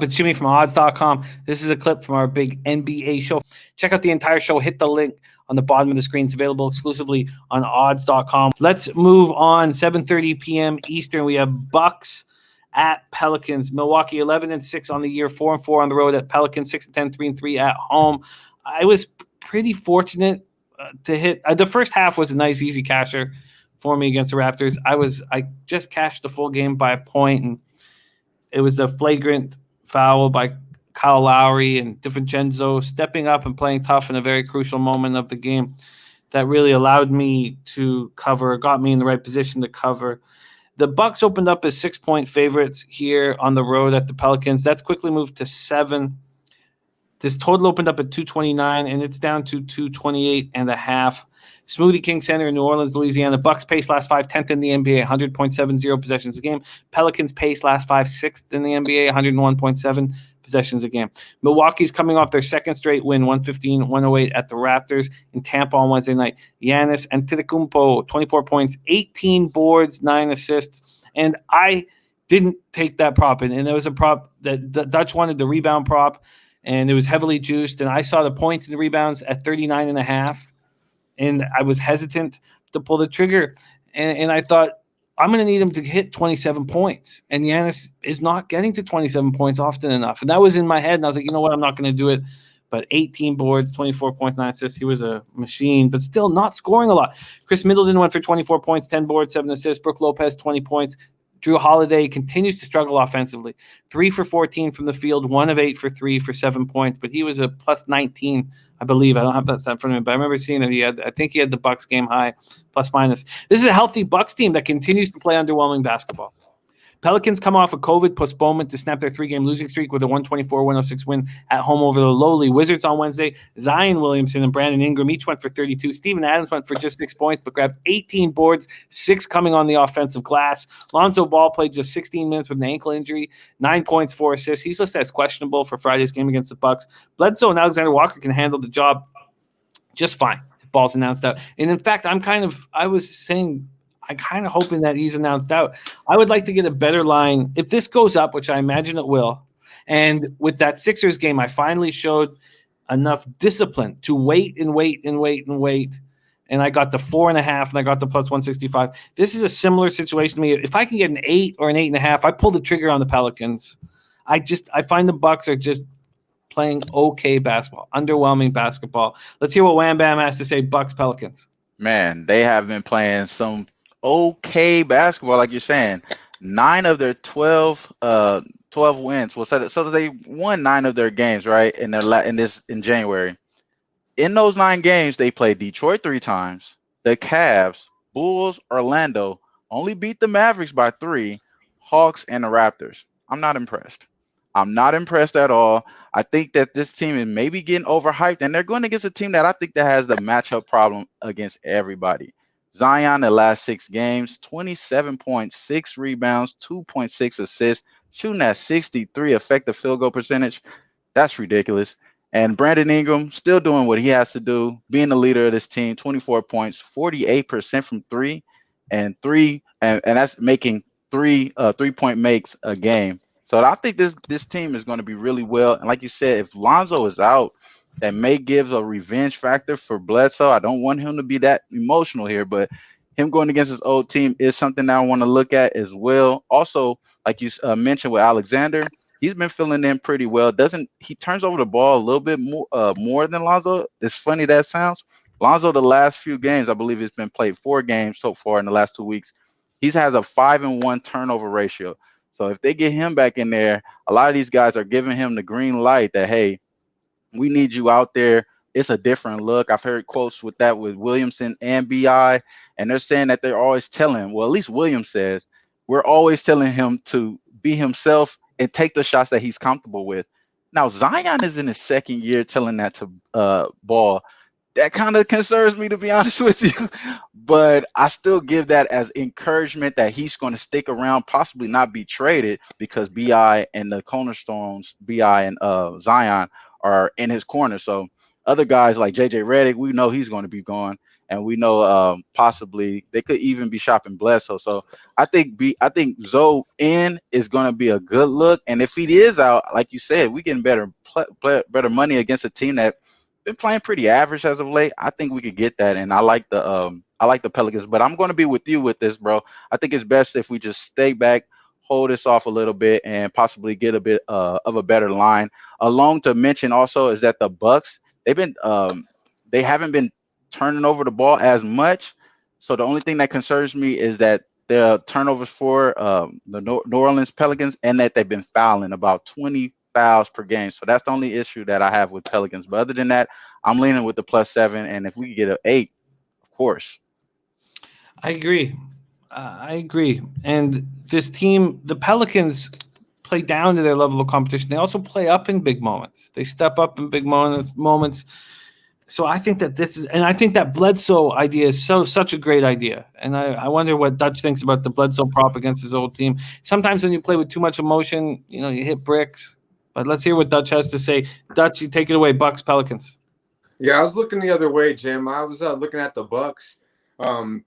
It's Jimmy from odds.com. This is a clip from our big NBA show. Check out the entire show. Hit the link on the bottom of the screen. It's available exclusively on odds.com. Let's move on. 7:30 p.m. Eastern. We have Bucks at Pelicans. Milwaukee 11-6 on the year, 4-4 on the road at Pelicans, 6-10, 3-3 at home. I was pretty fortunate to hit. The first half was a nice, easy casher for me against the Raptors. I just cashed the full game by a point, and it was a flagrant foul by Kyle Lowry and DiVincenzo stepping up and playing tough in a very crucial moment of the game that really allowed me to cover, got me in the right position to cover. The Bucks opened up as 6-point favorites here on the road at the Pelicans. That's quickly moved to 7. This total opened up at 229, and it's down to 228.5. Smoothie King Center in New Orleans, Louisiana. Bucks pace last 5, 10th in the NBA, 100.70 possessions a game. Pelicans pace last 5, 6th in the NBA, 101.7 possessions a game. Milwaukee's coming off their second straight win, 115-108 at the Raptors in Tampa on Wednesday night. Giannis Antetokounmpo, 24 points, 18 boards, 9 assists. And I didn't take that prop in. And there was a prop that the Dutch wanted, the rebound prop, and it was heavily juiced. And I saw the points and the rebounds at 39.5. And I was hesitant to pull the trigger. And I thought, I'm going to need him to hit 27 points. And Giannis is not getting to 27 points often enough. And that was in my head. And I was like, you know what? I'm not going to do it. But 18 boards, 24 points, 9 assists. He was a machine, but still not scoring a lot. Chris Middleton went for 24 points, 10 boards, 7 assists. Brook Lopez, 20 points. Drew Holiday continues to struggle offensively. 3 for 14 from the field, 1 of 8 for 3 for 7 points. But he was a plus 19, I believe. I don't have that stat in front of me, but I remember seeing that I think he had the Bucks game high, plus minus. This is a healthy Bucks team that continues to play underwhelming basketball. Pelicans come off a COVID postponement to snap their 3-game losing streak with a 124-106 win at home over the lowly Wizards on Wednesday. Zion Williamson and Brandon Ingram each went for 32. Steven Adams went for just 6 points, but grabbed 18 boards, 6 coming on the offensive glass. Lonzo Ball played just 16 minutes with an ankle injury, 9 points, 4 assists. He's listed as questionable for Friday's game against the Bucks. Bledsoe and Alexander Walker can handle the job just fine. Ball's announced out. And in fact, I'm kind of hoping that he's announced out. I would like to get a better line. If this goes up, which I imagine it will, and with that Sixers game, I finally showed enough discipline to wait. And I got the 4.5 and I got the plus 165. This is a similar situation to me. If I can get an 8 or an 8.5, I pull the trigger on the Pelicans. I find the Bucks are just playing okay basketball, underwhelming basketball. Let's hear what Wham Bam has to say. Bucks Pelicans. Man, they have been playing some okay basketball, like you're saying. 9 of their 12 wins. Well, so they won 9 of their games, right? In January. In those 9 games, they played Detroit 3 times, the Cavs, Bulls, Orlando, only beat the Mavericks by 3, Hawks, and the Raptors. I'm not impressed. I'm not impressed at all. I think that this team is maybe getting overhyped, and they're going against a team that I think that has the matchup problem against everybody. Zion, the last 6 games, 27 points, 6 rebounds, 2.6 assists, shooting at 63 effective field goal percentage. That's ridiculous. And Brandon Ingram still doing what he has to do, being the leader of this team, 24 points, 48% from 3, and that's making 3 3-point makes a game. So I think this team is going to be really well. And like you said, if Lonzo is out, that may give a revenge factor for Bledsoe. I don't want him to be that emotional here, but him going against his old team is something that I want to look at as well. Also, like you mentioned with Alexander, he's been filling in pretty well. He turns over the ball a little bit more than Lonzo? It's funny that sounds. Lonzo, the last few games, I believe it's been played 4 games so far in the last 2 weeks. He has a 5-1 turnover ratio. So if they get him back in there, a lot of these guys are giving him the green light that, hey, we need you out there. It's a different look. I've heard quotes with Williamson and BI, and they're saying that they're always telling him, well, at least Williams says, we're always telling him to be himself and take the shots that he's comfortable with. Now, Zion is in his 2nd year telling that to Ball. That kind of concerns me, to be honest with you. But I still give that as encouragement that he's going to stick around, possibly not be traded, because BI and the cornerstones, BI and Zion, are in his corner. So other guys like JJ Redick, we know he's going to be gone. and we know possibly they could even be shopping Bledsoe. So I think Zoe in is going to be a good look, and if he is out, like you said, we getting better money against a team that been playing pretty average as of late. I think we could get that, and I like the Pelicans, but I'm going to be with you with this, bro. I think it's best if we just stay back, hold this off a little bit, and possibly get a bit of a better line. Along to mention also is that the Bucks they haven't been turning over the ball as much. So the only thing that concerns me is that the turnovers for the New Orleans Pelicans, and that they've been fouling about 20 fouls per game. So that's the only issue that I have with Pelicans. But other than that, I'm leaning with the +7, and if we could get an 8, of course. I agree. I agree. And this team, the Pelicans, play down to their level of competition. They also play up in big moments. They step up in big moments. So I think that I think that Bledsoe idea is such a great idea. And I wonder what Dutch thinks about the Bledsoe prop against his old team. Sometimes when you play with too much emotion, you hit bricks. But let's hear what Dutch has to say. Dutch, you take it away. Bucks, Pelicans. Yeah, I was looking the other way, Jim. I was looking at the Bucks.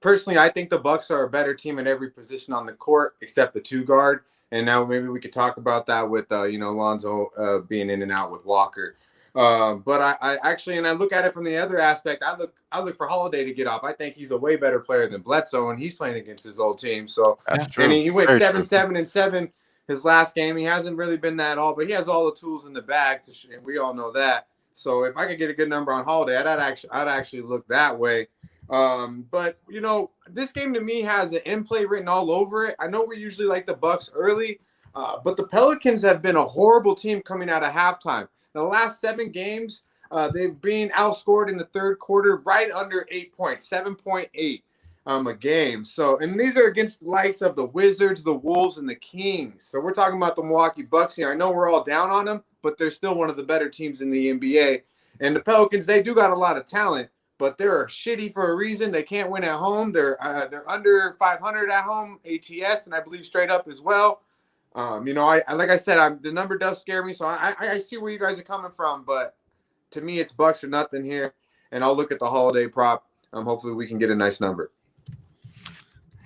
Personally, I think the Bucks are a better team in every position on the court except the 2 guard. And now maybe we could talk about that with Lonzo being in and out with Walker. But I actually, and I look at it from the other aspect. I look for Holiday to get off. I think he's a way better player than Bledsoe, and he's playing against his old team. So That's true. And he went Very 7-7-7 his last game. He hasn't really been that all, but he has all the tools in the bag. And we all know that. So if I could get a good number on Holiday, I'd actually look that way. But this game to me has an in play written all over it. I know we usually like the Bucks early, but the Pelicans have been a horrible team coming out of halftime. In the last 7 games, they've been outscored in the third quarter right under 8 points, 7.8 a game. So, and these are against the likes of the Wizards, the Wolves, and the Kings. So we're talking about the Milwaukee Bucks here. I know we're all down on them, but they're still one of the better teams in the NBA. And the Pelicans, they do got a lot of talent, but they're shitty for a reason. They can't win at home. They're under 500 at home, ATS, and I believe straight up as well. Like I said, the number does scare me, so I see where you guys are coming from, but to me, it's Bucks or nothing here, and I'll look at the Holiday prop. Hopefully, we can get a nice number.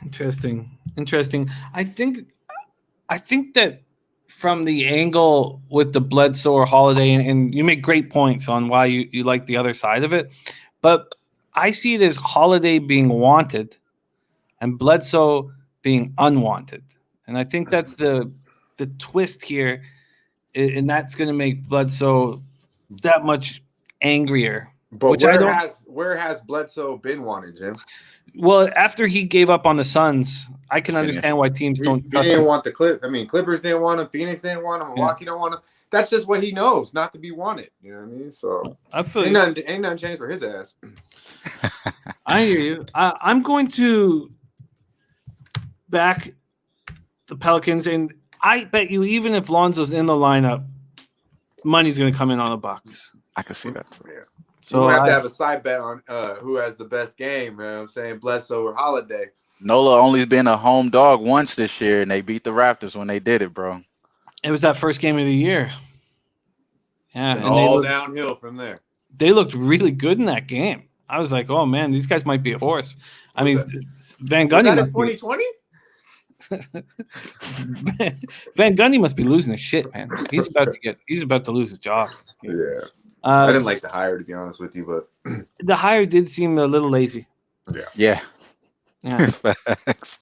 Interesting. I think that from the angle with the Bledsoe or Holiday, and you make great points on why you like the other side of it, but I see it as Holiday being wanted and Bledsoe being unwanted. And I think that's the twist here, and that's going to make Bledsoe that much angrier. But where has Bledsoe been wanted, Jim? Well, after he gave up on the Suns, I can understand why teams don't trust him. He didn't want the Clippers didn't want him. Phoenix didn't want him. Milwaukee don't want him. That's just what he knows, not to be wanted. You know what I mean? So I feel ain't nothing changed for his ass. I hear you. I'm going to back the Pelicans, and I bet you even if Lonzo's in the lineup, money's going to come in on the Bucks. I can see that. Yeah. So we have to have a side bet on who has the best game. You know what I'm saying, Bledsoe or Holiday. Nola only been a home dog once this year, and they beat the Raptors when they did it, bro. It was that first game of the year. Yeah, and all downhill from there. They looked really good in that game. I was like, oh man, these guys might be a force. I mean, Van Gundy must 2020. Van Gundy must be losing his shit, man. He's about to lose his job. Yeah. I didn't like the hire, to be honest with you, but the hire did seem a little lazy. Yeah. Facts.